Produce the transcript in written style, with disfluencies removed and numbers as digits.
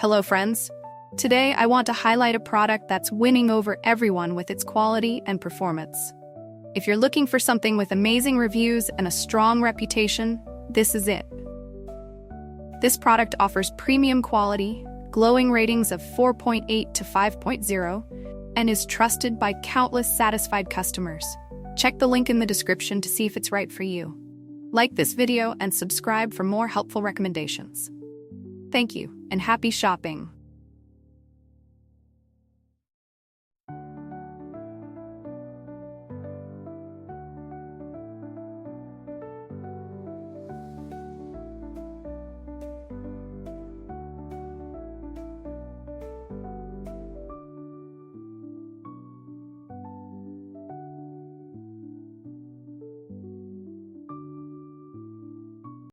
Hello friends! Today I want to highlight a product that's winning over everyone with its quality and performance. If you're looking for something with amazing reviews and a strong reputation, this is it. This product offers premium quality, glowing ratings of 4.8 to 5.0, and is trusted by countless satisfied customers. Check the link in the description to see if it's right for you. Like this video and subscribe for more helpful recommendations. Thank you, and happy shopping!